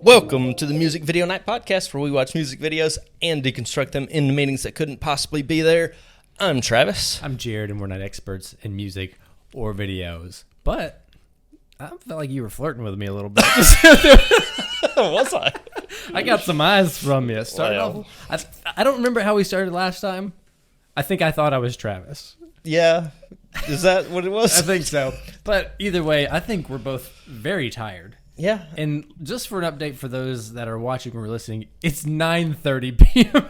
Welcome to the Music Video Night Podcast, where we watch music videos and deconstruct them into meanings that couldn't possibly be there. I'm Travis. I'm Jared, and we're not experts in music or videos. But I felt like you were flirting with me a little bit. Was I? I got some eyes from you. Well. I don't remember how we started last time. I think I thought I was Travis. Yeah. Is that what it was? I think so. But either way, I think we're both very tired. Yeah. And just for an update for those that are watching or listening, it's 9:30 p.m.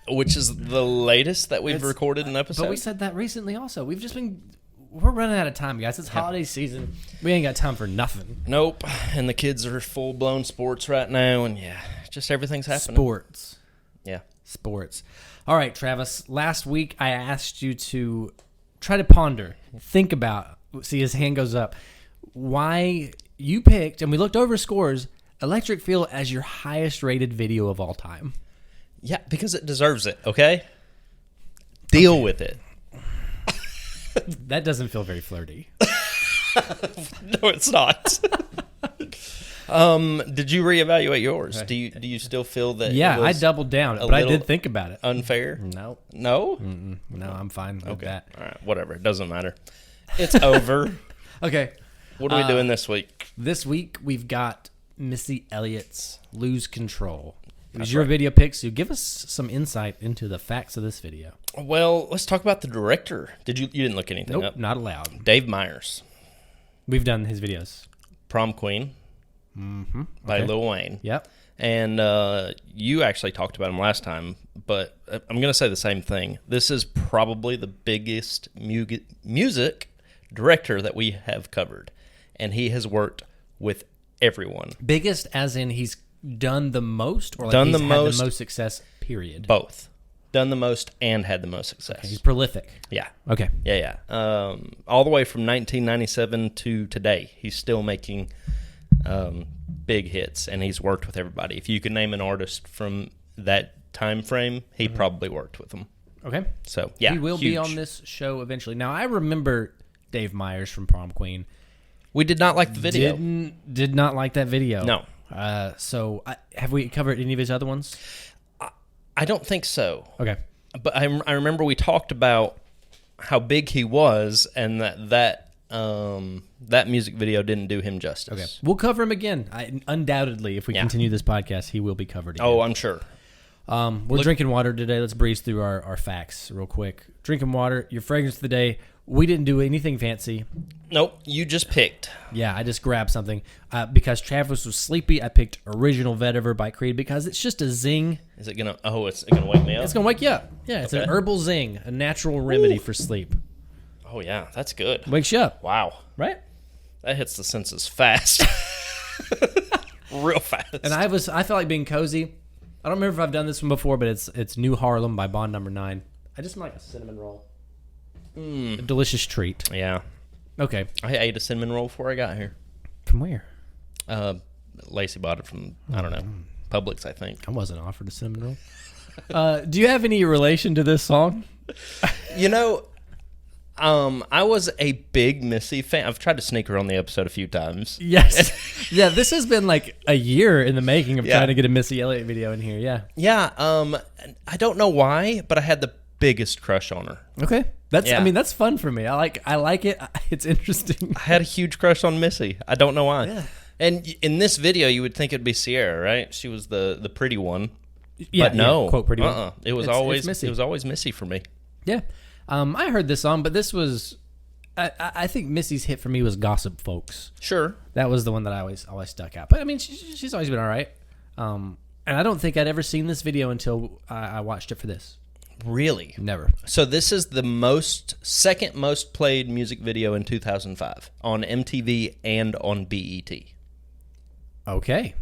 Which is the latest that we've recorded an episode. But we said that recently also. We're running out of time, guys. It's holiday season. We ain't got time for nothing. Nope. And the kids are full-blown sports right now, and just everything's happening. Sports. Yeah. Sports. All right, Travis. Last week I asked you to try to ponder, think about, see his hand goes up, why you picked, and we looked over scores, Electric Feel as your highest rated video of all time. Yeah, because it deserves it, okay? Deal with it. That doesn't feel very flirty. No, it's not. Did you reevaluate yours? Do you still feel that? Yeah, I doubled down, but I did think about it. Unfair? No. No? No, I'm fine with that. All right, whatever. It doesn't matter. It's over. Okay. What are we doing this week? This week we've got Missy Elliott's Lose Control. It was That's your right. video pick, so give us some insight into the facts of this video. Well, let's talk about the director. You didn't look anything Nope, up? not allowed. Dave Meyers, We've done his videos. Prom Queen by Okay. Lil Wayne. Yep. And you actually talked about him last time, but I'm going to say the same thing. This is probably the biggest music director that we have covered, and he has worked with everyone. Biggest as in he's done the most, or like Done he's the had most- the most success, period? Both. Done the most and had the most success. He's prolific. Yeah. Okay. Yeah. All the way from 1997 to today, he's still making big hits, and he's worked with everybody. If you could name an artist from that time frame, he probably worked with them. Okay. So, yeah, He will be huge. on this show eventually. Now, I remember Dave Meyers from Prom Queen. We did not like the video. Did not like that video. No. So, have we covered any of his other ones? I don't think so. Okay. But I remember we talked about how big he was, and that music video didn't do him justice. Okay. We'll cover him again. Undoubtedly, if we continue this podcast, he will be covered again. Oh, I'm sure. We're drinking water today. Let's breeze through our facts real quick. Drinking water, your fragrance of the day. We didn't do anything fancy. Nope, you just picked. Yeah, I just grabbed something. Because Travis was sleepy, I picked Original Vetiver by Creed because it's just a zing. Is it gonna? Oh, it's gonna wake me up. It's going to wake you up. Yeah, it's an herbal zing, a natural remedy for sleep. Oh yeah, that's good. Wakes you up, Wow, right? that hits the senses fast, real fast. And I felt like being cozy. I don't remember if I've done this one before, but it's New Harlem by Bond Number 9. I just like a cinnamon roll. A delicious treat. Yeah, Okay. I ate a cinnamon roll before I got here. From where? Lacey bought it from I don't know, Publix, I think. I wasn't offered a cinnamon roll. Do you have any relation to this song? You know, I was a big Missy fan. I've tried to sneak her on the episode a few times. Yes. Yeah, this has been like a year in the making of Yeah. trying to get a Missy Elliott video in here. Yeah. Yeah, I don't know why, but I had the biggest crush on her. Okay. That's Yeah. I mean, that's fun for me. I like it. It's interesting. I had a huge crush on Missy. I don't know why. Yeah. And in this video, you would think it'd be Sierra, right? She was the pretty one. Yeah, But no, quote pretty one. It was It's always Missy. It was always Missy for me. Yeah. I heard this song, but this was I think Missy's hit for me was Gossip Folks. Sure. That was the one that I always stuck out. But I mean, she's always been all right. And I don't think I'd ever seen this video until I watched it for this. Really? Never. So this is the second most played music video in 2005 on MTV and on BET. Okay.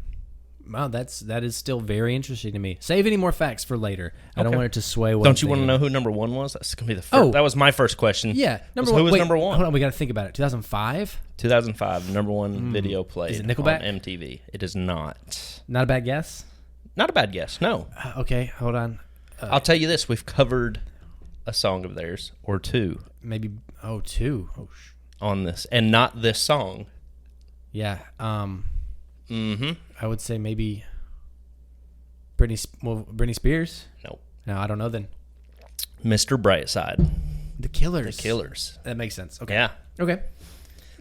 Wow, that is still very interesting to me. Save any more facts for later. I don't Okay. want it to sway. What Don't I'm you want to thinking. know who number one was? That's gonna be the first. Oh. That was my first question. Yeah, Who was Wait, number one? Hold on, we got to think about it. 2005. 2005, number one video played Is it Nickelback? on MTV. It is not. Not a bad guess. Not a bad guess. No. Okay, hold on. I'll tell you this: we've covered a song of theirs or two Maybe two. on this, and not this song. Yeah. Mm-hmm. I would say maybe Britney Spears. Nope. No, I don't know then. Mr. Brightside. The Killers. The Killers. That makes sense. Okay. Yeah. Okay.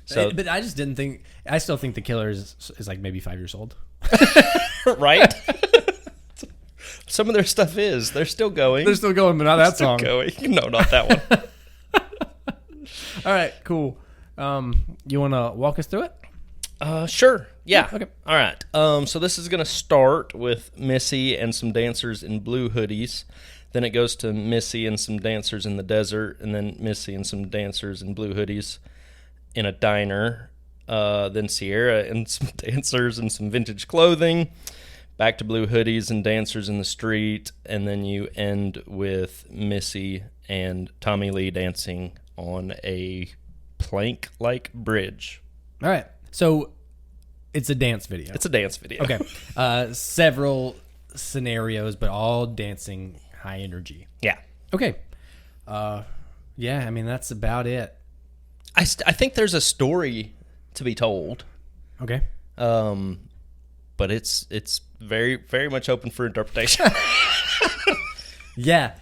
So, But I just didn't think. I still think The Killers is like maybe 5 years old. right? Some of their stuff is. They're still going. They're still going, but not that Still song. going. No, not that one. All right, cool. You want to walk us through it? Sure. Yeah. Okay. All right. So this is going to start with Missy and some dancers in blue hoodies. Then it goes to Missy and some dancers in the desert, and then Missy and some dancers in blue hoodies in a diner. Then Sierra and some dancers in some vintage clothing. Back to blue hoodies and dancers in the street, and then you end with Missy and Tommy Lee dancing on a plank-like bridge. All right. So it's a dance video. It's a dance video. Okay. Several scenarios, but all dancing, high energy. Yeah. Okay. Yeah, I mean, that's about it. I think there's a story to be told. Okay. But it's very, very much open for interpretation. Yeah.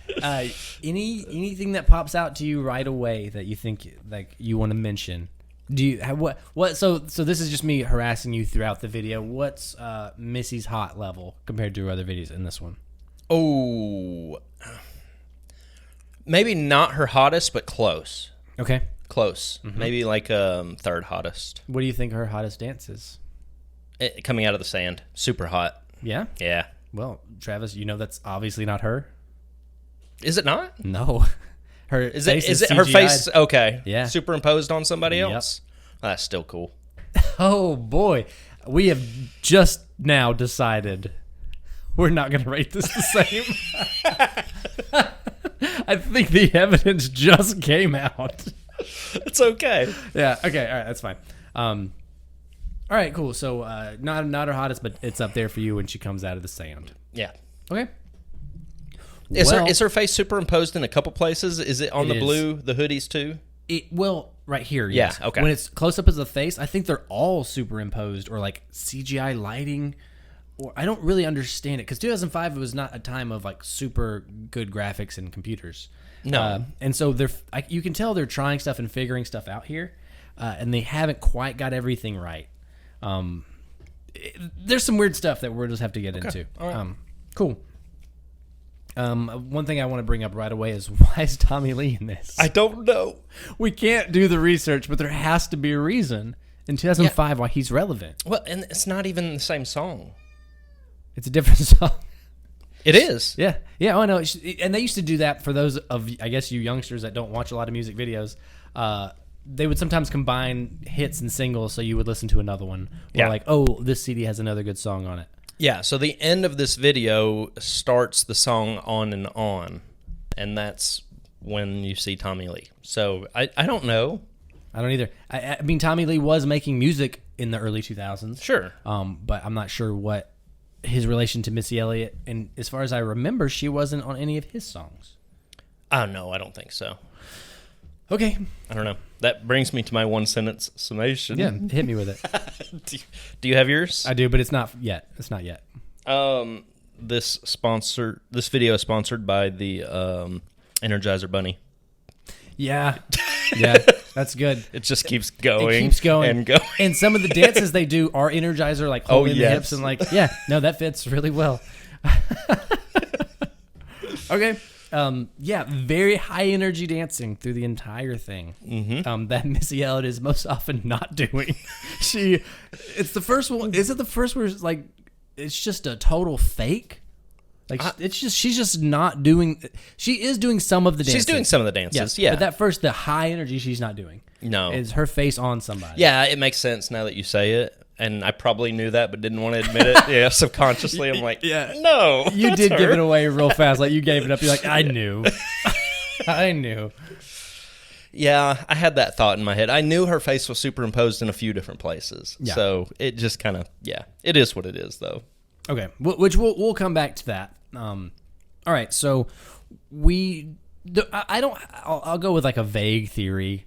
Anything that pops out to you right away that you think like you want to mention? Do you have what? So this is just me harassing you throughout the video. What's Missy's hot level compared to other videos in this one? Oh, maybe not her hottest, but close. Okay. Close. Mm-hmm. Maybe like third hottest. What do you think her hottest dance is? Coming out of the sand, super hot. Yeah. Yeah. Well, Travis, you know that's obviously not her. Is it not? No. Her is it her face? Okay. Yeah. Superimposed on somebody else. Oh, that's still cool. Oh boy, we have just now decided we're not going to rate this the same. I think the evidence just came out. It's okay. Yeah. Okay. All right. That's fine. All right. Cool. So not her hottest, but it's up there for you when she comes out of the sand. Yeah. Okay. Is her face superimposed in a couple places? Is it on the is. blue, the hoodies too? Right here. Yeah, Yes. okay. When it's close up as the face, I think they're all superimposed or like CGI lighting. Or I don't really understand it because 2005 it was not a time of like super good graphics and computers. No. And so you can tell they're trying stuff and figuring stuff out here, and they haven't quite got everything right. There's some weird stuff that we'll just have to get into. All right. Cool. One thing I want to bring up right away is why is Tommy Lee in this? I don't know. We can't do the research, but there has to be a reason in 2005 why he's relevant. Well, and it's not even the same song. It's a different song. It is. Yeah. Oh, I know. And they used to do that for those of, I guess, you youngsters that don't watch a lot of music videos. They would sometimes combine hits and singles so you would listen to another one. Or like, oh, this CD has another good song on it. Yeah, so the end of this video starts the song On, and that's when you see Tommy Lee. So I don't know. I don't either. I mean, Tommy Lee was making music in the early 2000s. Sure. But I'm not sure what his relation to Missy Elliott, and as far as I remember, she wasn't on any of his songs. Oh, no, I don't think so. Okay. I don't know. That brings me to my one-sentence summation. Yeah, hit me with it. Do you have yours? I do, but it's not yet. It's not yet. This video is sponsored by the Energizer Bunny. Yeah. Yeah, that's good. It just keeps going. It keeps going. And going. And some of the dances they do are Energizer, like holding the hips and like, yeah, no, that fits really well. Okay. Yeah, very high energy dancing through the entire thing. Mm-hmm. That Missy Elliott is most often not doing. It's the first one. Is it the first where it's like it's just a total fake? Like she's just not doing. She is doing some of the dances. She's doing some of the dances. Yes, yeah. But that first, the high energy, she's not doing. No, it's her face on somebody. Yeah, it makes sense now that you say it. And I probably knew that, but didn't want to admit it. Yeah, subconsciously, I'm like, no. You did give it away real fast. Like, you gave it up. You're like, I knew. I knew. Yeah, I had that thought in my head. I knew her face was superimposed in a few different places. Yeah. So it just kind of, it is what it is, though. Okay, which we'll come back to that. All right, so I'll go with like a vague theory.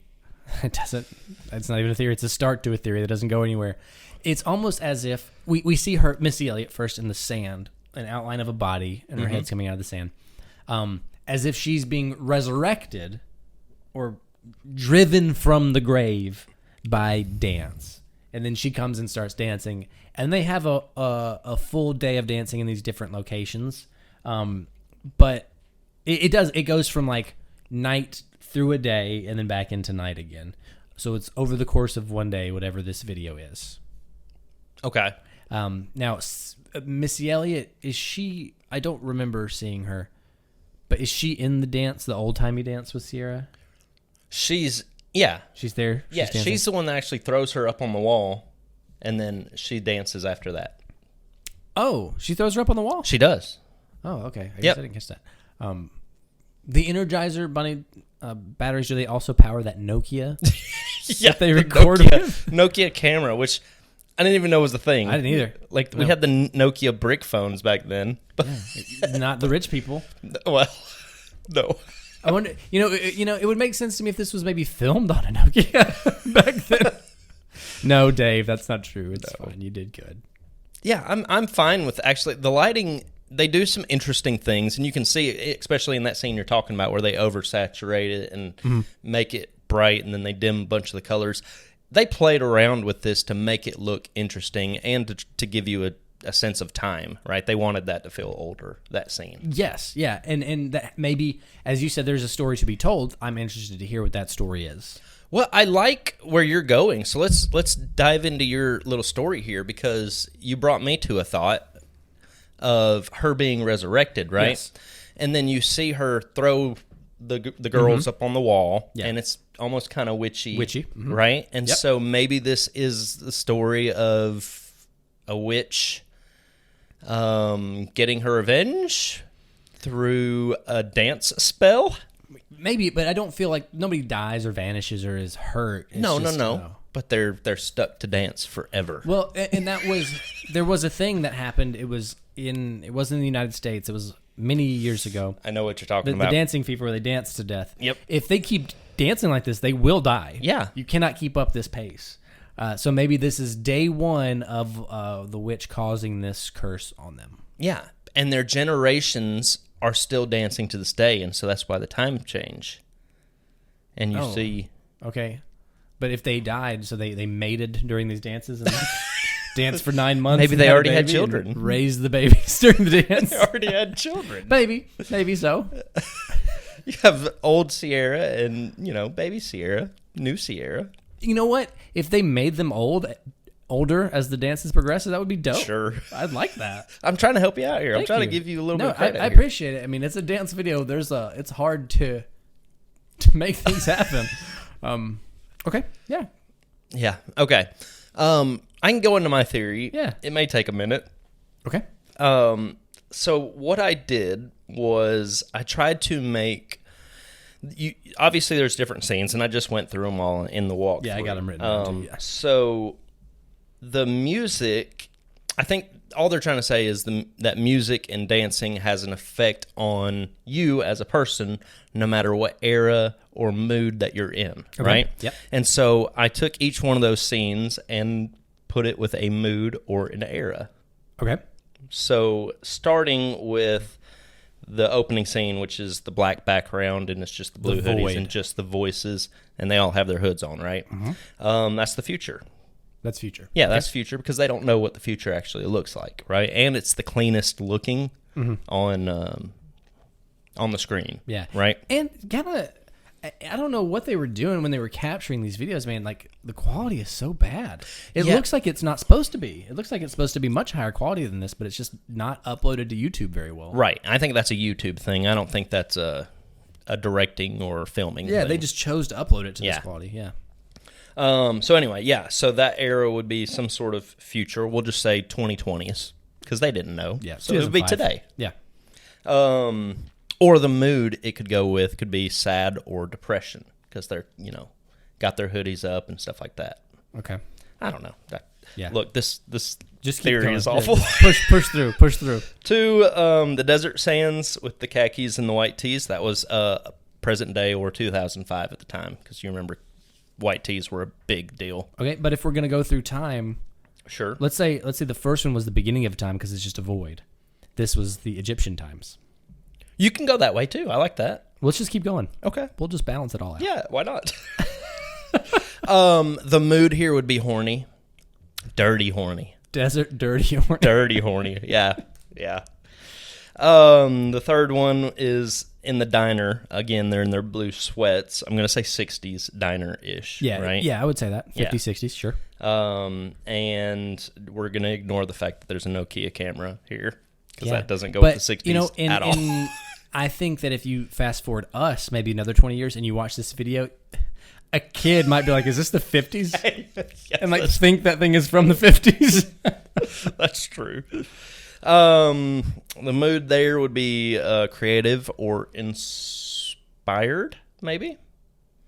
It's not even a theory. It's a start to a theory that doesn't go anywhere. It's almost as if we see her, Missy Elliot, first in the sand, an outline of a body, and her head's coming out of the sand, as if she's being resurrected or driven from the grave by dance. And then she comes and starts dancing, and they have a full day of dancing in these different locations. But it goes from like night through a day and then back into night again. So it's over the course of one day, whatever this video is. Okay. Now, Missy Elliott, is she? I don't remember seeing her, but is she in the dance, the old timey dance with Sierra? She's there. She's the one that actually throws her up on the wall, and then she dances after that. Oh, she throws her up on the wall? She does. Oh, okay. I guess I didn't catch that. The Energizer Bunny batteries, do they also power that Nokia? Yeah, that they record with? Nokia camera, which I didn't even know was a thing. I didn't either. Like, we had the Nokia brick phones back then. But not the rich people. Well, no. I wonder, it would make sense to me if this was maybe filmed on a Nokia back then. No, Dave, that's not true. It's fine. You did good. Yeah, I'm fine with actually the lighting. They do some interesting things, and you can see it, especially in that scene you're talking about where they oversaturate it and make it bright, and then they dim a bunch of the colors. They played around with this to make it look interesting and to give you a sense of time, right? They wanted that to feel older, that scene. Yes, yeah, and that maybe, as you said, there's a story to be told. I'm interested to hear what that story is. Well, I like where you're going, so let's dive into your little story here, because you brought me to a thought of her being resurrected, right? Yes. And then you see her throw the girls up on the wall, and it's almost kind of witchy, right? And so maybe this is the story of a witch getting her revenge through a dance spell. Maybe, but I don't feel like nobody dies or vanishes or is hurt. It's No. But they're stuck to dance forever. Well, and there was a thing that happened. It wasn't in the United States. It was many years ago. I know what you're talking about. The dancing fever where they dance to death. Yep. If they keep dancing like this, they will die. Yeah. You cannot keep up this pace. So maybe this is day one of the witch causing this curse on them. Yeah, and their generations are still dancing to this day, and so that's why the time change. And you see... Okay. But if they died, so they mated during these dances and danced for 9 months. Maybe they already had children. Raised the babies during the dance. They already had children. Maybe so. You have old Sierra and, baby Sierra, new Sierra. You know what? If they made them older as the dances progresses, that would be dope. Sure. I'd like that. I'm trying to help you out here. I'm trying to give you a little bit of credit. I appreciate it. I mean, it's a dance video. It's hard to make things happen. Okay. Yeah. Yeah. Okay. I can go into my theory. Yeah. It may take a minute. Okay. So what I did was I tried to make... obviously, there's different scenes, and I just went through them all in the walkthrough. Yeah, I got them written down too. Yeah. So the music, I think all they're trying to say is that music and dancing has an effect on you as a person, no matter what era or mood that you're in, right? Yep. And so I took each one of those scenes and put it with a mood or an era. Okay. So starting with the opening scene, which is the black background, and it's just the blue hoodies and just the voices, and they all have their hoods on, right? Mm-hmm. That's the future. That's future. Yeah, that's future, because they don't know what the future actually looks like, right? And it's the cleanest looking on the screen. Yeah. Right? And I don't know what they were doing when they were capturing these videos, man. Like, the quality is so bad. It looks like it's not supposed to be. It looks like it's supposed to be much higher quality than this, but it's just not uploaded to YouTube very well. Right. I think that's a YouTube thing. I don't think that's a directing or filming thing. They just chose to upload it to this quality. Yeah. So anyway, so that era would be some sort of future. We'll just say 2020s, because they didn't know. Yeah. So it would be today. Yeah. Or the mood it could go with could be sad or depression, because they're, got their hoodies up and stuff like that. Okay. I don't know. Yeah. Look, this just theory is awful. Yeah, push through. To the desert sands with the khakis and the white tees, that was present day or 2005 at the time, because you remember white tees were a big deal. Okay, but if we're going to go through time, Sure. Let's say the first one was the beginning of time because it's just a void. This was the Egyptian times. You can go that way too. I like that. Let's just keep going. Okay. We'll just balance it all out. Yeah, why not? The mood here would be horny. Dirty horny. Desert dirty horny. Dirty horny. Yeah. Yeah. The third one is in the diner. Again, they're in their blue sweats. I'm going to say 60s diner-ish. Yeah. Right? Yeah, I would say that. 50s, Yeah. 60s, sure. And we're going to ignore the fact that there's a Nokia camera here because Yeah. that doesn't go But, with the 60s you know, at all. I think that if you fast forward us maybe another 20 years and you watch this video, a kid might be like, is this the 50s? Yes, And like think that thing is from the 50s. that's true. The mood there would be creative or inspired, maybe.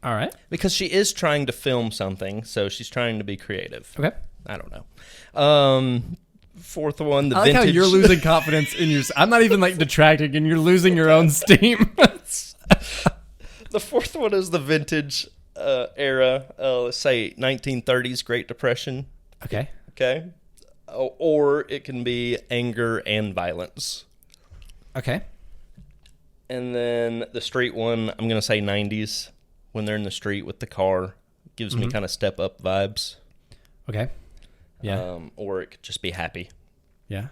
All right. Because she is trying to film something, so she's trying to be creative. Okay. I don't know. Fourth one, the I like vintage. how you're losing confidence in your. I'm not even like detracting, and you're losing your own steam. The fourth one is the vintage era. Let's say 1930s Great Depression. Okay. Okay. Or it can be anger and violence. Okay. And then the street one, I'm going to say 90s. When they're in the street with the car. Gives me kind of step up vibes. Okay. Yeah. Or it could just be happy. Yeah.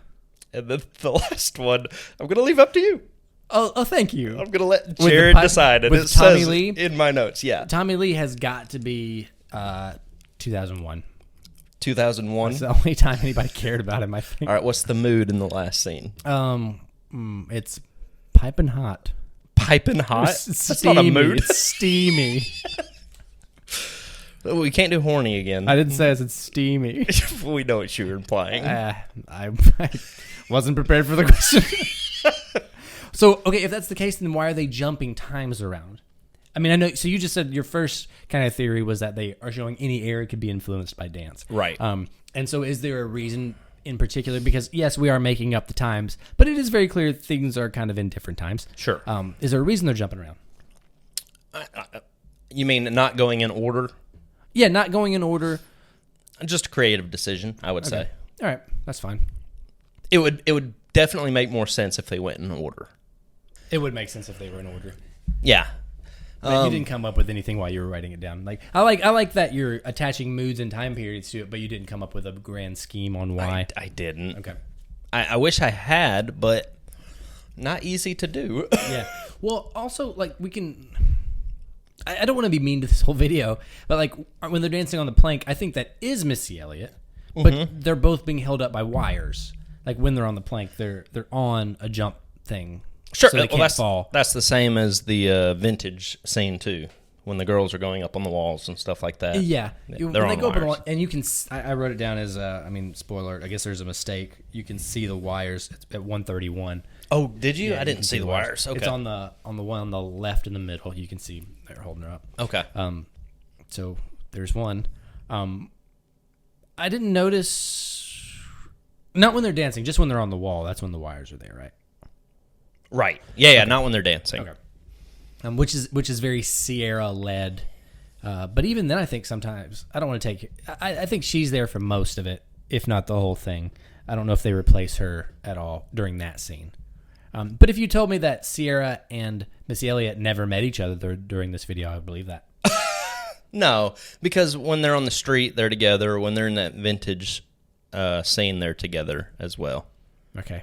And then the last one, I'm going to leave up to you. Oh, thank you. I'm going to let the Jared pipe- decide. And with it Tommy says Lee? in my notes. Yeah. Tommy Lee has got to be 2001. 2001. That's the only time anybody cared about him, I think. All right. What's the mood in the last scene? It's piping hot. Piping hot? It's That's not a steamy. mood. It's steamy. We can't do horny again. I didn't say it's steamy. We know what you were implying. I wasn't prepared for the question. So, okay, if that's the case, then why are they jumping times around? I mean, I know. So you just said your first kind of theory was that they are showing any era could be influenced by dance, Right. And so, is there a reason in particular? Because yes, we are making up the times, but it is very clear things are kind of in different times. Sure. Is there a reason they're jumping around? You mean not going in order? Yeah, not going in order. Just a creative decision, I would say. All right, that's fine. It would definitely make more sense if they went in order. It would make sense if they were in order. Yeah. But you didn't come up with anything while you were writing it down. Like I like that you're attaching moods and time periods to it, but you didn't come up with a grand scheme on why. I didn't. Okay. I wish I had, but not easy to do. Yeah. Well, also like we can. I don't want to be mean to this whole video, but like when they're dancing on the plank, I think that is Missy Elliott, but they're both being held up by wires. Like when they're on the plank, they're on a jump thing. Sure. So they can't fall. That's the same as the vintage scene too, when the girls are going up on the walls and stuff like that. Yeah. They're When on they go up on the wires. wall, and you can. I wrote it down as spoiler alert. I guess there's a mistake. You can see the wires at 131. Oh, did you? Yeah, I didn't see the wires. Okay. It's on the one on the left in the middle. You can see they're holding her up. Okay. So there's one. I didn't notice. Not when they're dancing, just when they're on the wall. That's when the wires are there, right? Right. Yeah, not when they're dancing. Okay. Which is very Sierra led. But even then, I think sometimes I don't want to take. I think she's there for most of it, if not the whole thing. I don't know if they replace her at all during that scene. But if you told me that Sierra and Missy Elliott never met each other during this video, I would believe that. No, because when they're on the street, they're together. When they're in that vintage scene, they're together as well. Okay.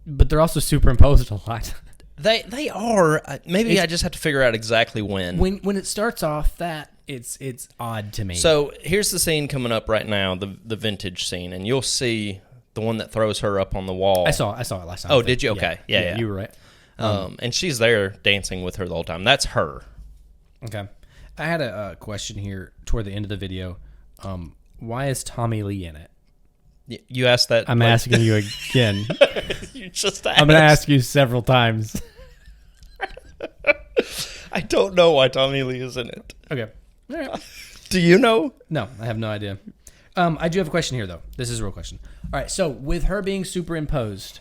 But they're also superimposed a lot. They are. Maybe I just have to figure out exactly when. When it starts off, that it's odd to me. So here's the scene coming up right now, the vintage scene, and you'll see the one that throws her up on the wall. I saw it last time. Oh, did you? Okay. Yeah. You were right. And she's there dancing with her the whole time. That's her. Okay. I had a question here toward the end of the video. Why is Tommy Lee in it? You asked that. I'm asking you again. You just asked. I'm going to ask you several times. I don't know why Tommy Lee is in it. Okay. All right. Do you know? No, I have no idea. I do have a question here, though. This is a real question. All right, so with her being superimposed,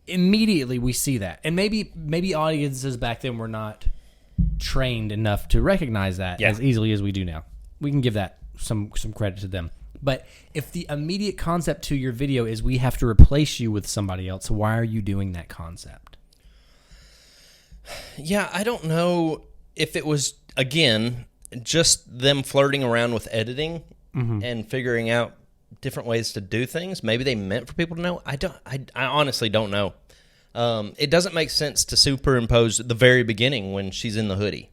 immediately we see that. And maybe audiences back then were not trained enough to recognize that as easily as we do now. We can give that some credit to them. But if the immediate concept to your video is we have to replace you with somebody else, why are you doing that concept? Yeah, I don't know if it was, again, just them flirting around with editing and figuring out different ways to do things. Maybe they meant for people to know. I honestly don't know. It doesn't make sense to superimpose the very beginning when she's in the hoodie.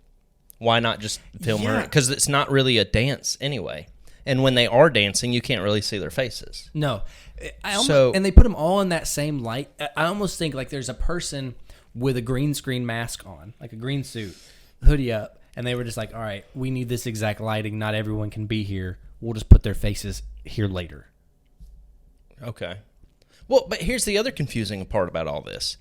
Why not just film her? Because it's not really a dance anyway. And when they are dancing, you can't really see their faces. No. And they put them all in that same light. I almost think like there's a person with a green screen mask on, like a green suit, hoodie up, and they were just like, all right, we need this exact lighting. Not everyone can be here. We'll just put their faces here later. Okay. Well, but here's the other confusing part about all this.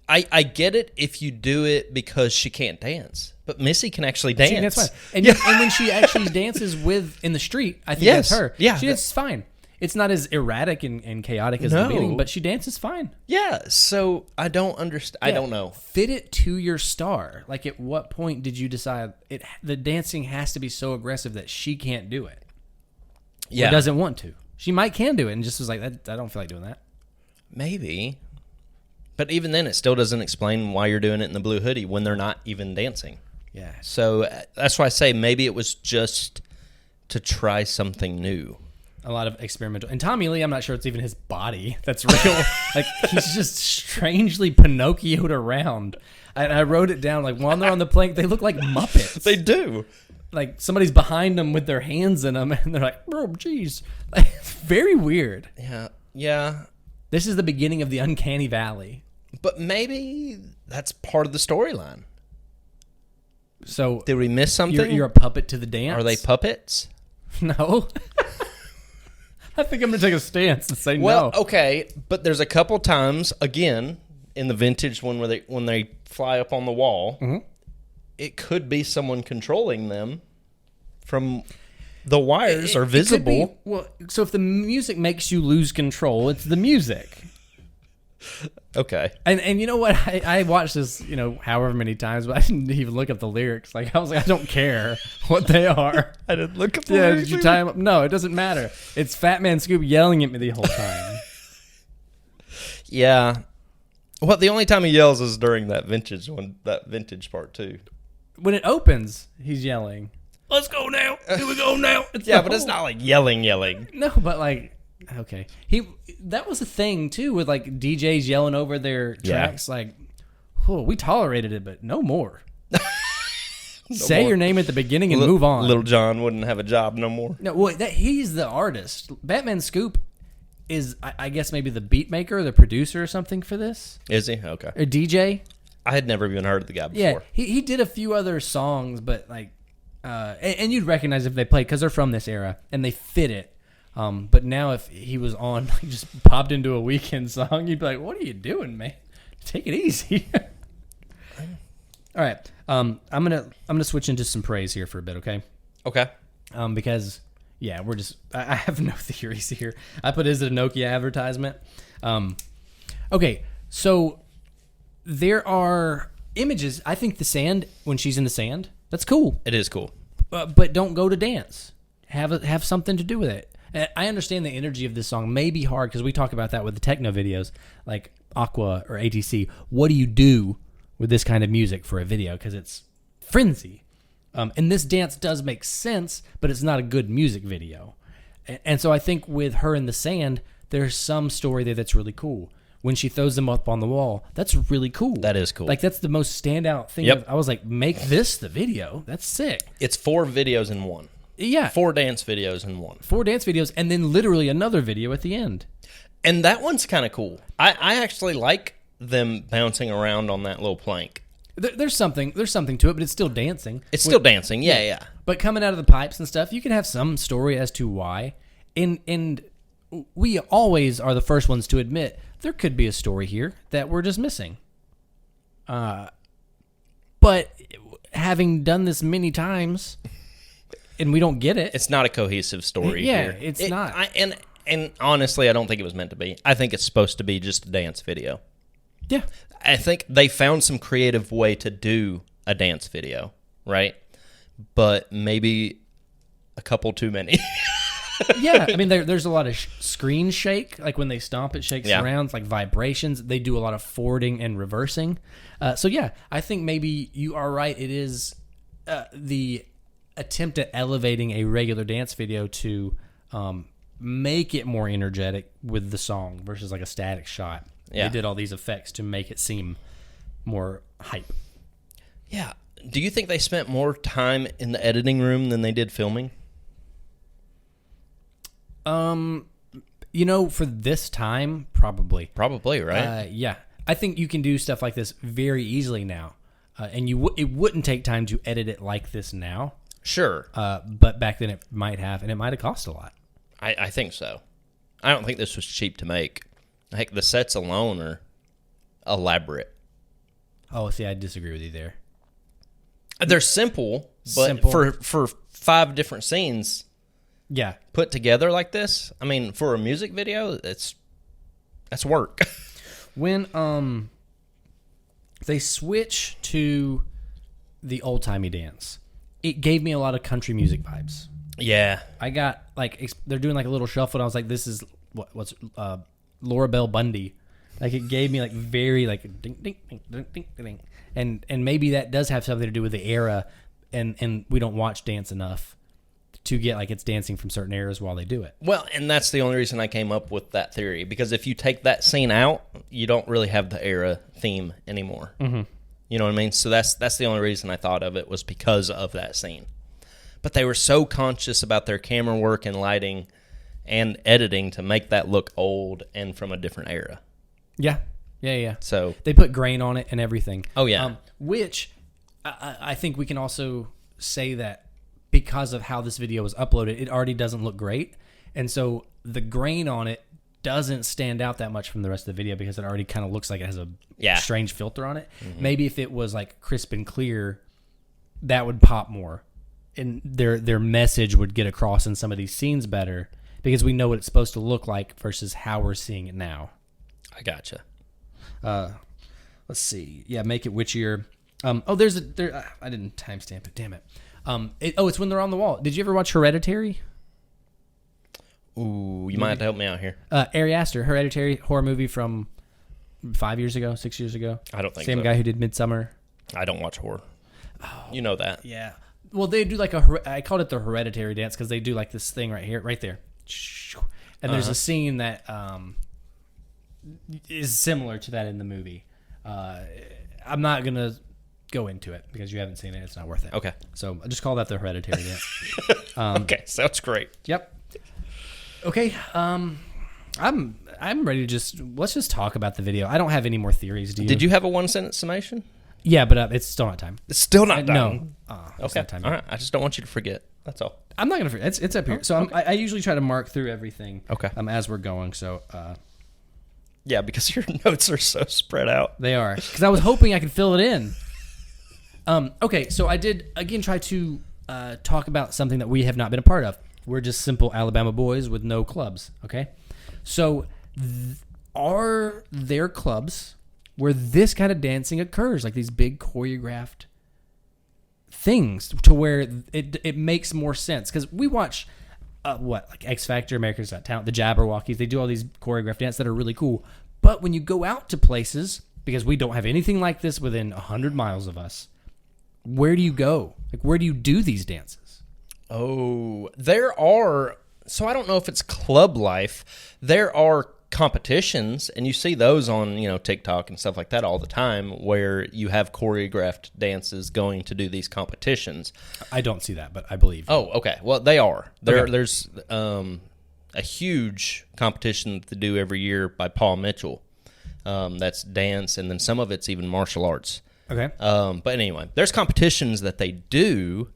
I get it if you do it because she can't dance, but Missy can actually dance. That's fine. And when she actually dances in the street, I think that's her. Yeah, she dances fine. It's not as erratic and chaotic as the beginning, but she dances fine. Yeah, so I don't understand. I don't know. Fit it to your star. Like, at what point did you decide the dancing has to be so aggressive that she can't do it? Yeah, or doesn't want to. She can do it, and just was like, I don't feel like doing that. Maybe. But even then, it still doesn't explain why you're doing it in the blue hoodie when they're not even dancing. Yeah. So that's why I say maybe it was just to try something new. A lot of experimental. And Tommy Lee, I'm not sure it's even his body that's real. Like, he's just strangely Pinocchioed around. And I wrote it down, like, while they're on the plank, they look like Muppets. They do. Like, somebody's behind them with their hands in them, and they're like, oh, jeez. Like, it's very weird. Yeah. This is the beginning of the uncanny valley. But maybe that's part of the storyline. So did we miss something? You're a puppet to the dance? Are they puppets? No. I think I'm going to take a stance and say no. Well, okay, but there's a couple times, again, in the vintage when they fly up on the wall, it could be someone controlling them from the wires are visible. Well, so if the music makes you lose control, it's the music. Okay. And you know what? I watched this, however many times, but I didn't even look up the lyrics. Like, I was like, I don't care what they are. I didn't look up the lyrics. Did you tie them up? No, it doesn't matter. It's Fat Man Scoop yelling at me the whole time. Yeah. Well, the only time he yells is during that vintage part too. When it opens, he's yelling. Let's go now. Here we go now. But it's not like yelling. No, but like, okay. That was a thing too with like DJs yelling over their tracks. Like, oh, we tolerated it, but no more. Say your name at the beginning and move on. Little John wouldn't have a job no more. No, well, he's the artist. Batman Scoop is, I guess, maybe the beat maker, the producer, or something for this. Is he? Okay. Or DJ. I had never even heard of the guy before. Yeah, he did a few other songs, but like, and you'd recognize if they played because they're from this era and they fit it. But now if he was on, like, just popped into a Weeknd song, you'd be like, "What are you doing, man? Take it easy." All right, I'm gonna switch into some praise here for a bit, okay? Okay. Because I have no theories here. I put, is it a Nokia advertisement? Okay, so there are images. I think the sand, when she's in the sand, that's cool. It is cool. But don't go to dance. Have something to do with it. And I understand the energy of this song may be hard because we talk about that with the techno videos like Aqua or ATC. What do you do with this kind of music for a video? Because it's frenzy. And this dance does make sense, but it's not a good music video. And so I think with her in the sand, there's some story there that's really cool. When she throws them up on the wall, that's really cool. That is cool. Like, that's the most standout thing. Yep. I was like, make this the video. That's sick. It's 4 videos in one. Yeah. 4 dance videos in one. 4 dance videos, and then literally another video at the end. And that one's kind of cool. I actually like them bouncing around on that little plank. There's something to it, but it's still dancing. It's still dancing, yeah. But coming out of the pipes and stuff, you can have some story as to why. And we always are the first ones to admit there could be a story here that we're just missing. But having done this many times, and we don't get it. It's not a cohesive story here. Yeah, it's not. And honestly, I don't think it was meant to be. I think it's supposed to be just a dance video. Yeah. I think they found some creative way to do a dance video, right? But maybe a couple too many. Yeah, I mean, there's a lot of screen shake. Like when they stomp, it shakes around. It's like vibrations. They do a lot of forwarding and reversing. So yeah, I think maybe you are right. It is the attempt at elevating a regular dance video to make it more energetic with the song versus like a static shot. Yeah. They did all these effects to make it seem more hype. Yeah. Do you think they spent more time in the editing room than they did filming? For this time, probably. Probably, right? Yeah. I think you can do stuff like this very easily now. And it wouldn't take time to edit it like this now. Sure. But back then it might have, and it might have cost a lot. I think so. I don't think this was cheap to make. Heck, the sets alone are elaborate. Oh, see, I disagree with you there. They're simple, but for 5 different scenes... Yeah, put together like this. I mean, for a music video, that's work. When they switch to the old timey dance, it gave me a lot of country music vibes. Yeah, I got they're doing like a little shuffle, and I was like, "This is what's Laura Bell Bundy." Like it gave me like very like ding ding ding ding ding ding, and maybe that does have something to do with the era, and we don't watch dance enough to get like it's dancing from certain eras while they do it. Well, and that's the only reason I came up with that theory, because if you take that scene out, you don't really have the era theme anymore. Mm-hmm. You know what I mean? So that's the only reason I thought of it, was because of that scene. But they were so conscious about their camera work and lighting and editing to make that look old and from a different era. Yeah. So they put grain on it and everything. Oh, yeah. Which I think we can also say that because of how this video was uploaded, it already doesn't look great. And so the grain on it doesn't stand out that much from the rest of the video because it already kind of looks like it has a strange filter on it. Mm-hmm. Maybe if it was like crisp and clear, that would pop more. And their message would get across in some of these scenes better because we know what it's supposed to look like versus how we're seeing it now. I gotcha. Let's see. Yeah, make it witchier. I didn't timestamp it. Damn it. It's when they're on the wall. Did you ever watch Hereditary? Ooh, you might have to help me out here. Ari Aster, Hereditary, horror movie from 5 years ago, 6 years ago. I don't think Same guy who did Midsummer. I don't watch horror. Oh, you know that. Yeah. Well, they do like I called it the Hereditary dance because they do like this thing right there. And there's a scene that is similar to that in the movie. I'm not going to go into it because you haven't seen it. It's not worth it. Okay. So I just call that the Hereditary dance. Okay, sounds great. Yep. Okay. I'm ready to let's just talk about the video. I don't have any more theories. Do you? Did you have a 1-sentence summation? Yeah, but it's still not time. It's still not done. No. Okay. Not time all right. I just don't want you to forget. That's all. I'm not gonna forget. It's up here. So okay. I usually try to mark through everything. Okay. As we're going. So. Yeah, because your notes are so spread out. They are. Because I was hoping I could fill it in. Okay, so I did, again, try to talk about something that we have not been a part of. We're just simple Alabama boys with no clubs, okay? So are there clubs where this kind of dancing occurs, like these big choreographed things to where it makes more sense? Because we watch, like X Factor, America's Got Talent, the Jabberwockies, they do all these choreographed dances that are really cool. But when you go out to places, because we don't have anything like this within 100 miles of us, where do you go? Like, where do you do these dances? Oh, there are. So I don't know if it's club life. There are competitions, and you see those on TikTok and stuff like that all the time, where you have choreographed dances going to do these competitions. I don't see that, but I believe. Oh, okay. Well, they are. There's a huge competition that they do every year by Paul Mitchell. That's dance, and then some of it's even martial arts. Okay. But anyway, there's competitions that they do.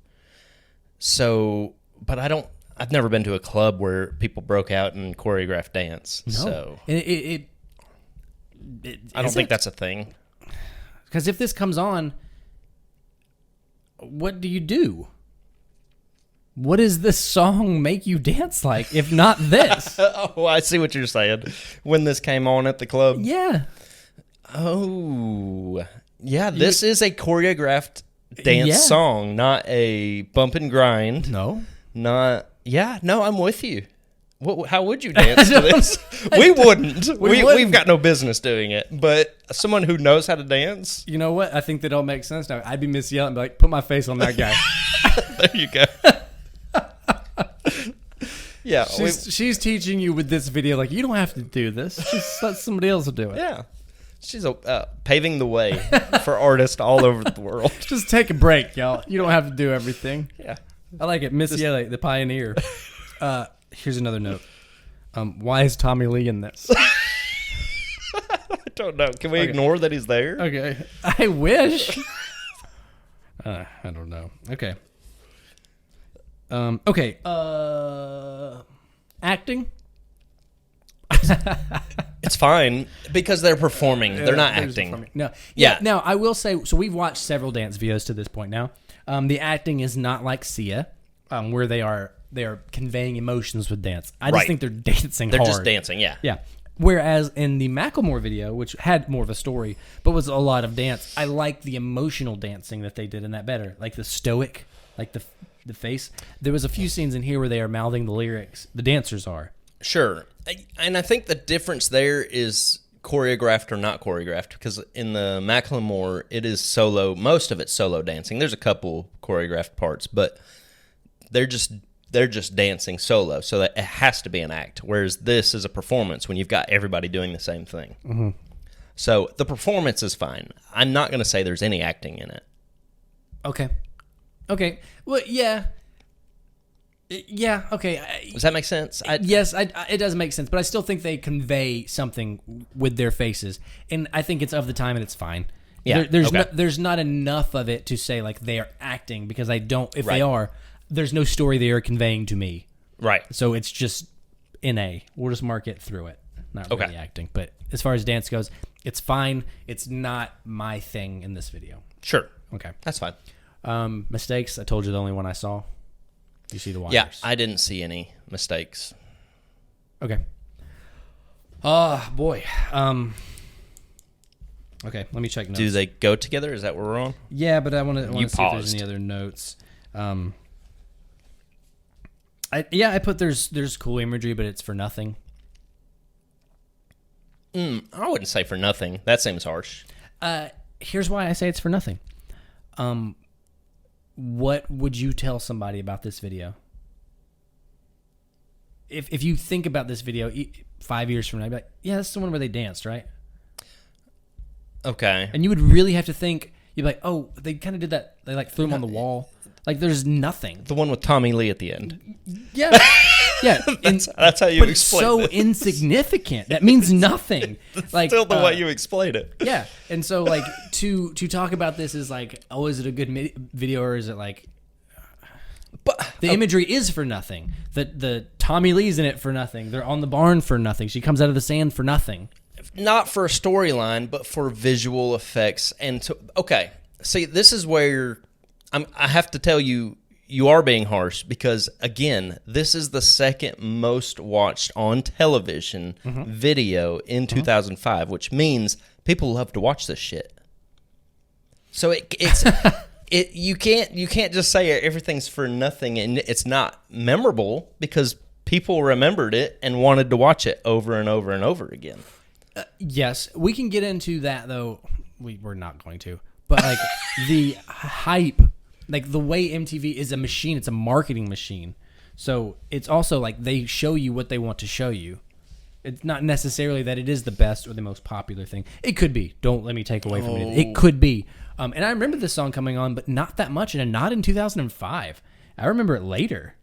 So, but I've never been to a club where people broke out and choreographed dance. No. So I don't think that's a thing. Because if this comes on, what do you do? What does this song make you dance like, if not this? Oh, I see what you're saying. When this came on at the club? Yeah. Oh, yeah, this is a choreographed dance song, not a bump and grind. No. No, I'm with you. How would you dance to this? We wouldn't. We've got no business doing it. But someone who knows how to dance. You know what? I think that all makes sense now. I'd be Missy Elliot and be like, put my face on that guy. There you go. Yeah. She's teaching you with this video, like, you don't have to do this. Just let somebody else do it. Yeah. She's paving the way for artists all over the world. Just take a break, y'all. You don't have to do everything. Yeah. I like it. Missy Elliott, the pioneer. Here's another note. Why is Tommy Lee in this? I don't know. Can we ignore that he's there? Okay. I wish. I don't know. Okay. Okay. Acting? It's fine because they're performing. They're not acting. No. Yeah. Now, I will say, so we've watched several dance videos to this point now. The acting is not like Sia, where they are conveying emotions with dance. I just think they're dancing hard. They're just dancing, yeah. Yeah. Whereas in the Macklemore video, which had more of a story, but was a lot of dance, I like the emotional dancing that they did in that better. Like the stoic, like the face. There was a few scenes in here where they are mouthing the lyrics. The dancers are. Sure. And I think the difference there is choreographed or not choreographed, because in the Macklemore, it is solo. Most of it's solo dancing. There's a couple choreographed parts, but they're just dancing solo, so that it has to be an act. Whereas this is a performance when you've got everybody doing the same thing. Mm-hmm. So the performance is fine. I'm not going to say there's any acting in it. Okay. Well, yeah. Yeah, okay. Does that make sense? Yes, it does make sense, but I still think they convey something with their faces, and I think it's of the time, and it's fine. Yeah, there's not enough of it to say like they are acting, because I don't. If they are, there's no story they are conveying to me. Right. So it's just NA. We'll just mark it through it. Not really acting, but as far as dance goes, it's fine. It's not my thing in this video. Sure. Okay, that's fine. Mistakes. I told you the only one I saw. You see the wires. Yeah, I didn't see any mistakes. Okay. Boy. Okay, let me check notes. Do they go together? Is that where we're on? Yeah, but I want to see if there's any other notes. I put there's cool imagery, but it's for nothing. I wouldn't say for nothing. That seems harsh. Here's why I say it's for nothing. What would you tell somebody about this video? If you think about this video 5 years from now, you'd be like, yeah, that's the one where they danced, right? Okay. And you would really have to think, you'd be like, oh, they kind of did that. They like threw him on the wall. Like there's nothing. The one with Tommy Lee at the end. Yeah. Yeah. That's how you explain it. So insignificant. That means nothing. Like still the way you explain it. Yeah. And so like to talk about this is like, oh, is it a good video, or is it like the imagery is for nothing. The Tommy Lee's in it for nothing. They're on the barn for nothing. She comes out of the sand for nothing. Not for a storyline, but for visual effects. And see, this is where I have to tell you, you are being harsh, because again, this is the second most watched on television video in 2005, which means people love to watch this shit. So it's you can't just say everything's for nothing and it's not memorable, because people remembered it and wanted to watch it over and over and over again. Yes, we can get into that though. We're not going to, but like the hype. Like the way MTV is a machine, it's a marketing machine. So it's also like they show you what they want to show you. It's not necessarily that it is the best or the most popular thing. It could be. Don't let me take away from it. It could be. And I remember this song coming on, but not that much, and not in 2005. I remember it later.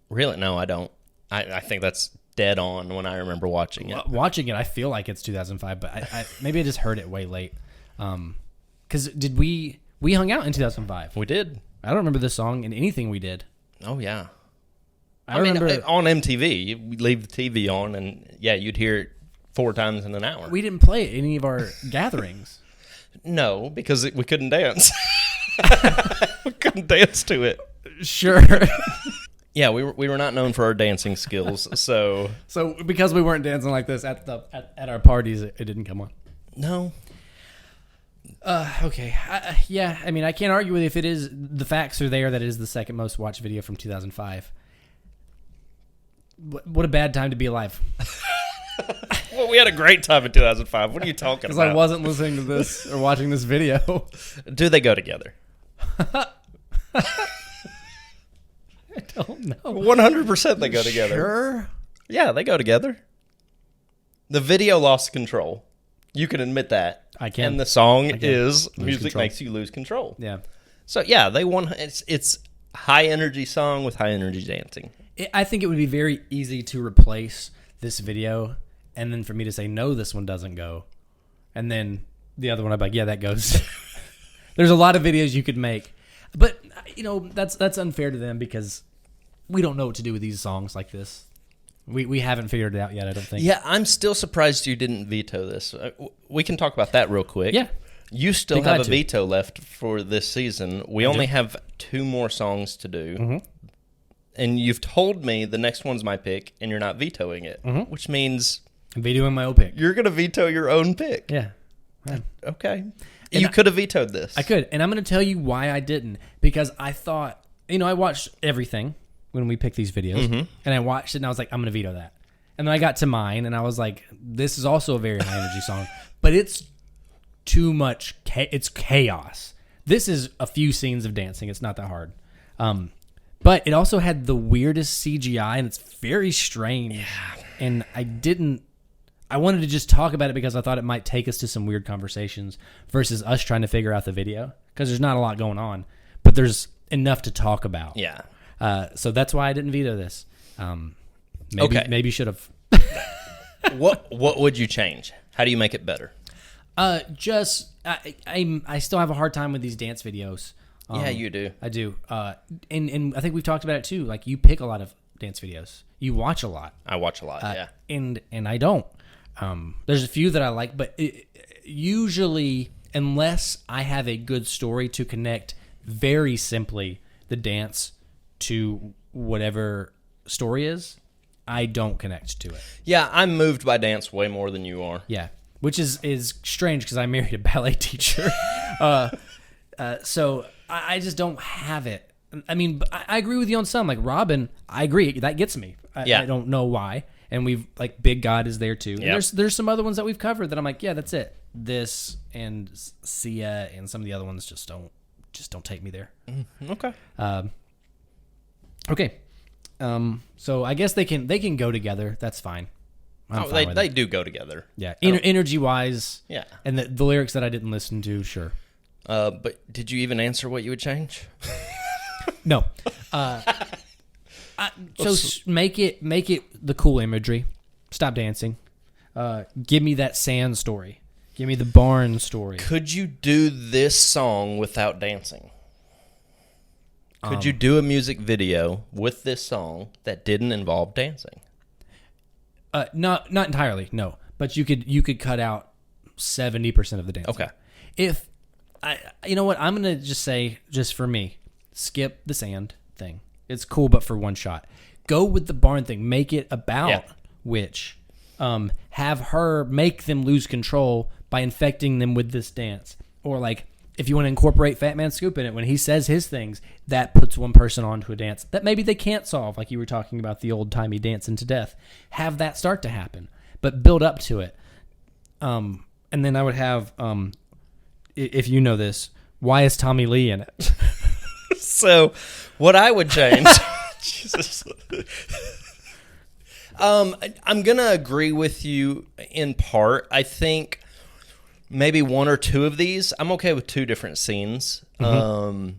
Really? No, I don't. I think that's dead on when I remember watching it. Watching it, I feel like it's 2005, but I maybe I just heard it way late. Because we hung out in 2005. We did. I don't remember this song in anything we did. Oh, yeah. I remember on MTV, you leave the TV on, and yeah, you'd hear it 4 times in an hour. We didn't play it at any of our gatherings. No, because we couldn't dance. We couldn't dance to it. Sure. Yeah, we were not known for our dancing skills, so because we weren't dancing like this at our parties, it didn't come on. No. Okay. Yeah, I mean, I can't argue with it if it is, the facts are there that it is the second most watched video from 2005. What a bad time to be alive. Well, we had a great time in 2005. What are you talking Because about? I wasn't listening to this or watching this video. Do they go together? I don't know. 100% they go together. Sure. Yeah, they go together. The video lost control. You can admit that. I can. And the song is Music control. Makes You Lose Control. Yeah. So, yeah, they won. It's high energy song with high energy dancing. I think it would be very easy to replace this video and then for me to say, no, this one doesn't go. And then the other one, I'd be like, yeah, that goes. There's a lot of videos you could make. But, that's unfair to them because we don't know what to do with these songs like this. We haven't figured it out yet, I don't think. Yeah, I'm still surprised you didn't veto this. We can talk about that real quick. Yeah. You still have a veto left for this season. We only have 2 more songs to do. Mm-hmm. And you've told me the next one's my pick, and you're not vetoing it, which means... I'm vetoing my own pick. You're going to veto your own pick. Yeah. Okay. And you could have vetoed this. I could. And I'm going to tell you why I didn't. Because I thought... I watched everything when we picked these videos. Mm-hmm. And I watched it, and I was like, I'm going to veto that. And then I got to mine, and I was like, this is also a very high-energy song. But it's too much... it's chaos. This is a few scenes of dancing. It's not that hard. But it also had the weirdest CGI, and it's very strange. Yeah. And I wanted to just talk about it because I thought it might take us to some weird conversations versus us trying to figure out the video. Because there's not a lot going on, but there's enough to talk about. Yeah. So that's why I didn't veto this. Maybe you should have. What would you change? How do you make it better? I still have a hard time with these dance videos. Yeah, you do. I do. And I think we've talked about it too. Like, you pick a lot of dance videos. You watch a lot. I watch a lot, yeah. And I don't. There's a few that I like, but usually, unless I have a good story to connect very simply the dance to whatever story is, I don't connect to it. Yeah, I'm moved by dance way more than you are. Yeah, which is strange because I married a ballet teacher. So I just don't have it. I mean, I agree with you on some. Like Robin, I agree. That gets me. I don't know why. And we've, like, Big God is there too. Yep. There's some other ones that we've covered that I'm like, yeah, that's it. This and Sia and some of the other ones just don't take me there. Okay. Okay. So I guess they can go together. That's fine. They do go together. Yeah. Energy wise. Yeah. And the lyrics that I didn't listen to, sure. But did you even answer what you would change? No. So make it the cool imagery. Stop dancing. Give me that sand story. Give me the barn story. Could you do this song without dancing? Could you do a music video with this song that didn't involve dancing? Not entirely, no. But you could cut out 70% of the dancing. Okay. If you know what, I'm gonna just say, just for me, skip the sand thing. It's cool, but for one shot. Go with the barn thing. Make it about Witch. Have her make them lose control by infecting them with this dance. Or, like, if you want to incorporate Fat Man Scoop in it, when he says his things, that puts one person onto a dance that maybe they can't solve, like you were talking about the old-timey dancing to death. Have that start to happen, but build up to it. And then I would have, if you know this, why is Tommy Lee in it? So, what I would change... Jesus. I'm going to agree with you in part. I think maybe one or two of these, I'm okay with 2 different scenes. Mm-hmm.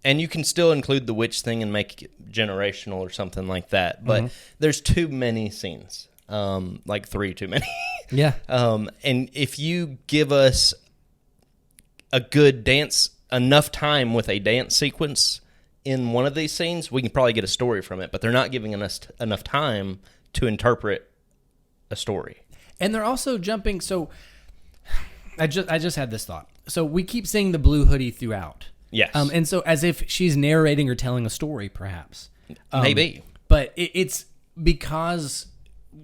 And you can still include the witch thing and make it generational or something like that. But there's too many scenes, like 3 too many. Yeah. And if you give us a good dance, enough time with a dance sequence in one of these scenes, we can probably get a story from it, but they're not giving us enough time to interpret a story. And they're also jumping. So I just had this thought. So we keep seeing the blue hoodie throughout. Yes. And so as if she's narrating or telling a story, perhaps. Maybe. But it's because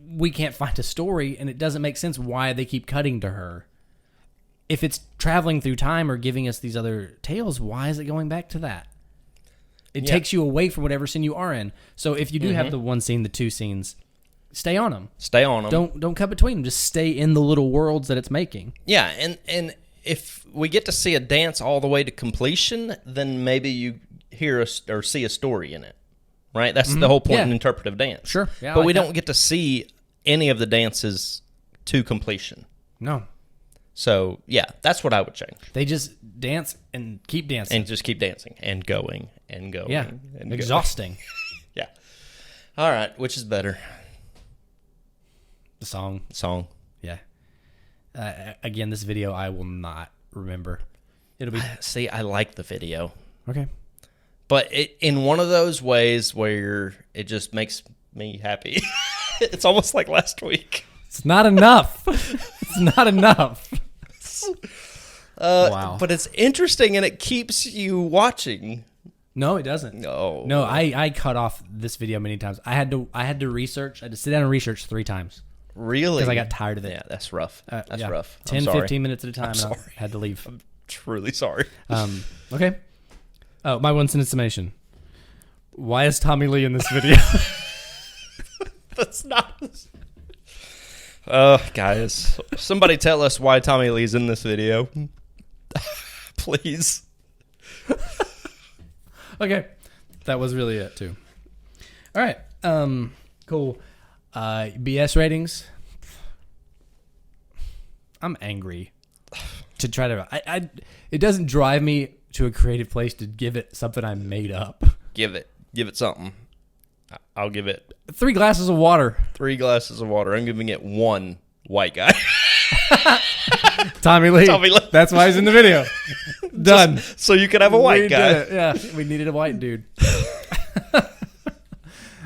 we can't find a story, and it doesn't make sense why they keep cutting to her. If it's traveling through time or giving us these other tales, why is it going back to that? It takes you away from whatever scene you are in. So if you do have the one scene, the two scenes, stay on them. Stay on them. Don't cut between them. Just stay in the little worlds that it's making. Yeah, and if we get to see a dance all the way to completion, then maybe you hear or see a story in it, right? That's the whole point in interpretive dance. Sure. Yeah, but we don't get to see any of the dances to completion. No. So, yeah, that's what I would change. They just dance and keep dancing. And just keep dancing and going and going. Yeah. And exhausting. Yeah. All right, which is better? The song. Song. Yeah. Again, this video I will not remember. It'll be... See, I like the video. Okay. But in one of those ways where it just makes me happy. It's almost like last week. It's not enough. It's not enough. Wow. But it's interesting and it keeps you watching. No, it doesn't. No. No, I cut off this video many times. I had to research. I had to sit down and research 3 times. Really? Because I got tired of it. Yeah, that's rough. That's rough. 10, 15 minutes at a time, and I had to leave. I'm truly sorry. Okay. Oh, my one sentence summation. Why is Tommy Lee in this video? That's not... guys, somebody tell us why Tommy Lee's in this video. Please. Okay. That was really it, too. All right. Cool. BS ratings. I'm angry to try to... it doesn't drive me to a creative place to give it something I made up. Give it something. I'll give it 3 glasses of water. 3 glasses of water. I'm giving it 1 white guy. Tommy Lee. Tommy Lee. That's why he's in the video. Done. Just so you could have a white guy. Did it. Yeah, we needed a white dude.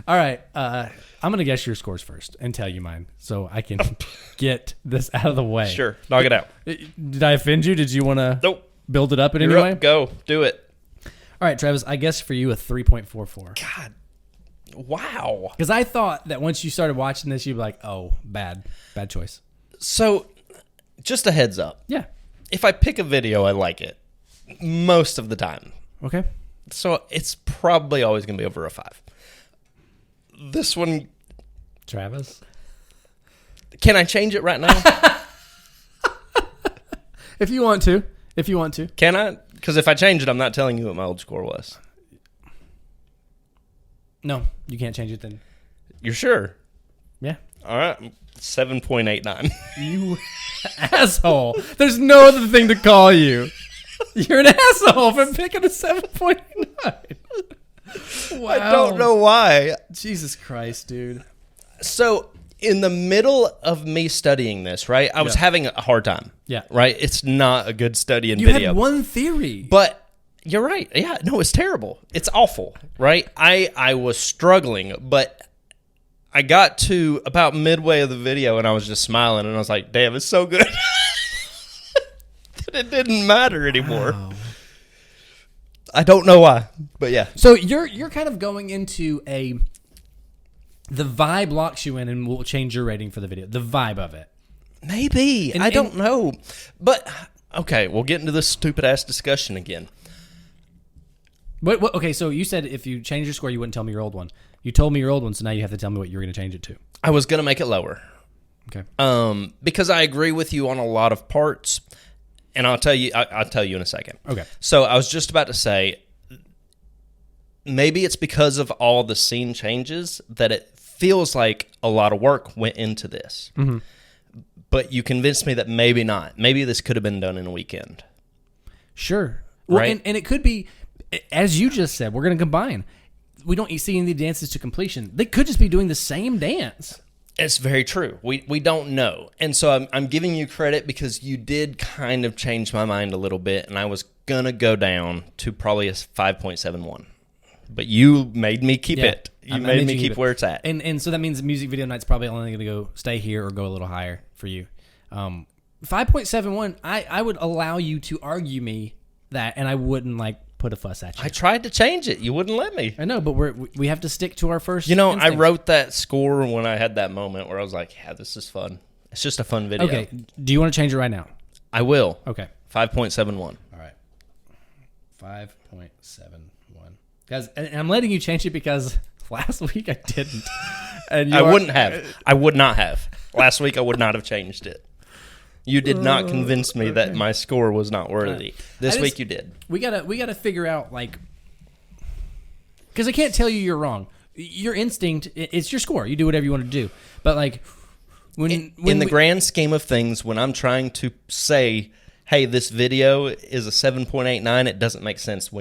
All right. I'm going to guess your scores first and tell you mine so I can get this out of the way. Sure. Knock it out. Did I offend you? Did you want to build it up in any way? Go. Do it. All right, Travis, I guess for you a 3.44. God. Wow. Because I thought that once you started watching this, you'd be like, oh, bad choice. So, just a heads up. Yeah. If I pick a video, I like it most of the time. Okay. So, it's probably always going to be over a 5. This one... Travis? Can I change it right now? If you want to. Can I? Because if I change it, I'm not telling you what my old score was. No, you can't change it then. You're sure? Yeah. All right. 7.89. You asshole. There's no other thing to call you. You're an asshole for picking a 7.9. Wow. I don't know why. Jesus Christ, dude. So, in the middle of me studying this, right, I was having a hard time. Yeah. Right? It's not a good study in you video. You had one theory. But you're right. Yeah. No, it's terrible. It's awful. Right? I was struggling, but I got to about midway of the video and I was just smiling and I was like, damn, it's so good. It didn't matter anymore. Wow. I don't know why, but yeah. So you're kind of going into the vibe locks you in and will change your rating for the video. The vibe of it. Maybe. I don't know. But, okay, we'll get into this stupid-ass discussion again. Okay, so you said if you change your score, you wouldn't tell me your old one. You told me your old one, so now you have to tell me what you're going to change it to. I was going to make it lower. Okay. Because I agree with you on a lot of parts, and I'll tell you in a second. Okay. So I was just about to say, maybe it's because of all the scene changes that it feels like a lot of work went into this. Mm-hmm. But you convinced me that maybe not. Maybe this could have been done in a weekend. Sure. Well, right? And it could be, as you just said, we're going to combine. We don't see any dances to completion. They could just be doing the same dance. It's very true. We don't know. And so I'm giving you credit because you did kind of change my mind a little bit, and I was going to go down to probably a 5.71. But you made me keep it. You made me keep where it's at. And so that means music video night's probably only going to stay here or go a little higher for you. 5.71, I would allow you to argue me that, and I wouldn't put a fuss at you. I tried to change it. You wouldn't let me. I know, but we have to stick to our first instinct. I wrote that score when I had that moment where I was like, yeah, this is fun. It's just a fun video. Okay. Do you want to change it right now? I will. Okay. 5.71. All right. 5.71. And I'm letting you change it because last week I didn't. And I wouldn't have. I would not have. Last week I would not have changed it. You did not convince me that my score was not worthy. This week you did. We gotta figure out, like, because I can't tell you you're wrong. Your instinct, it's your score. You do whatever you want to do. But like when in the grand scheme of things, when I'm trying to say, hey, this video is a 7.89, it doesn't make sense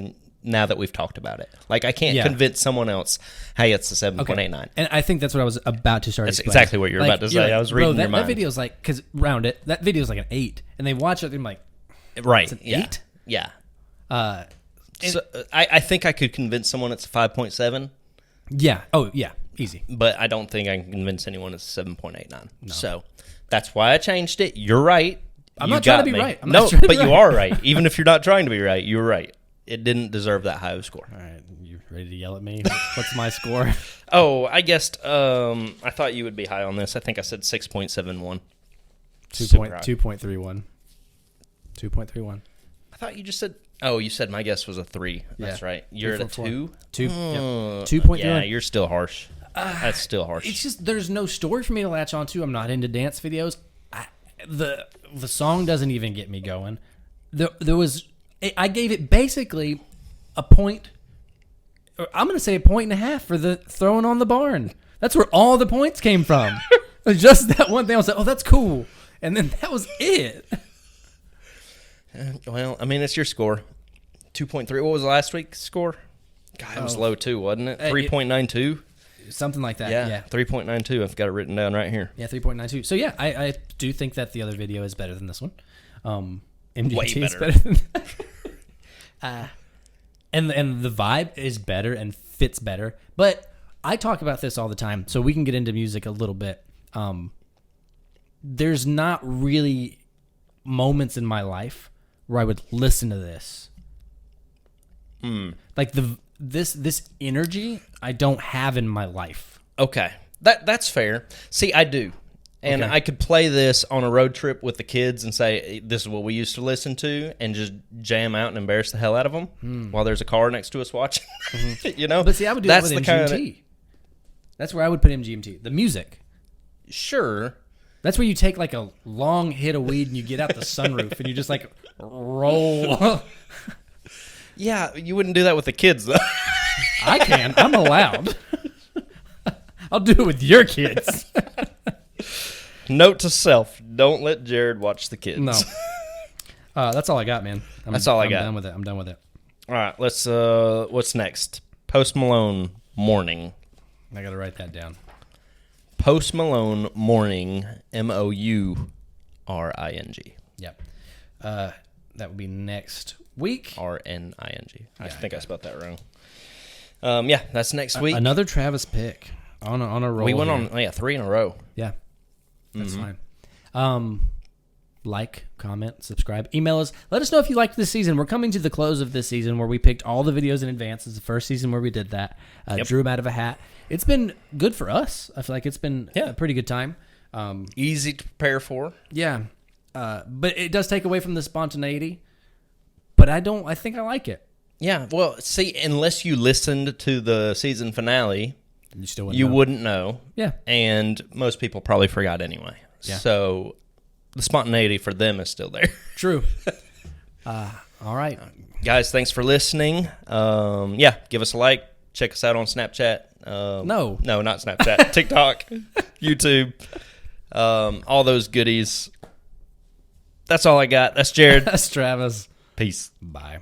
now that we've talked about it. Like, I can't convince someone else, hey, it's a 7.89. Okay. And I think that's what I was about to start That's explaining. exactly what you're about to say. Like, I was reading your mind. That video's like, because round it, that video's like an 8. And they watch it, and I'm like, right. It's an 8? Yeah. So I think I could convince someone it's a 5.7. Yeah. Oh, yeah. Easy. But I don't think I can convince anyone it's a 7.89. No. So that's why I changed it. You're right. I'm not trying to be right. But you are right. Even if you're not trying to be right, you're right. It didn't deserve that high of a score. All right, you ready to yell at me? What's my score? Oh, I guessed. I thought you would be high on this. I think I said 6.71. 2.31. 2.31. I thought you just said. Oh, you said my guess was a 3. That's right. You're at a 2. 2. Yep. 2.31. Yeah, you're still harsh. That's still harsh. It's just there's no story for me to latch onto. I'm not into dance videos. The song doesn't even get me going. I gave it basically a point. Or I'm going to say a point and a half for the throwing on the barn. That's where all the points came from. Just that one thing. I was like, oh, that's cool. And then that was it. Well, I mean, it's your score. 2.3. What was last week's score? God, it was low too, wasn't it? 3.92? Something like that. Yeah. 3.92. I've got it written down right here. Yeah, 3.92. So, yeah, I do think that the other video is better than this one. MGT Way is better. better than that. And the vibe is better and fits better. But I talk about this all the time, so we can get into music a little bit. There's not really moments in my life where I would listen to this. Like this energy I don't have in my life. Okay. That's fair. See, I do. And I could play this on a road trip with the kids and say, this is what we used to listen to, and just jam out and embarrass the hell out of them while there's a car next to us watching. You know? But see, I would do that with MGMT. That's where I would put MGMT. The music. Sure. That's where you take like a long hit of weed and you get out the sunroof and you just like roll. Yeah, you wouldn't do that with the kids, though. I can. I'm allowed. I'll do it with your kids. Note to self: don't let Jared watch the kids. No. That's all I got, man. That's all I got. I'm done with it. All right, let's. What's next? Post Malone, Morning. I got to write that down. Post Malone, Morning. Mouring. Yep. That would be next week. RNING. I think I spelled that wrong. Yeah, that's next week. Another Travis pick on a roll. We went on 3 in a row. Yeah, that's fine. Like, comment, subscribe, email us. Let us know if you liked this season. We're coming to the close of this season where we picked all the videos in advance. It's the first season where we did that. Drew them out of a hat. It's been good for us. I feel like it's been a pretty good time. Easy to prepare for. Yeah, but it does take away from the spontaneity. But I think I like it. Yeah, well, see, unless you listened to the season finale, you wouldn't know. Yeah. And most people probably forgot anyway. Yeah. So the spontaneity for them is still there. True. All right. Guys, thanks for listening. Give us a like. Check us out on Snapchat. No, not Snapchat. TikTok, YouTube, all those goodies. That's all I got. That's Jared. That's Travis. Peace. Bye.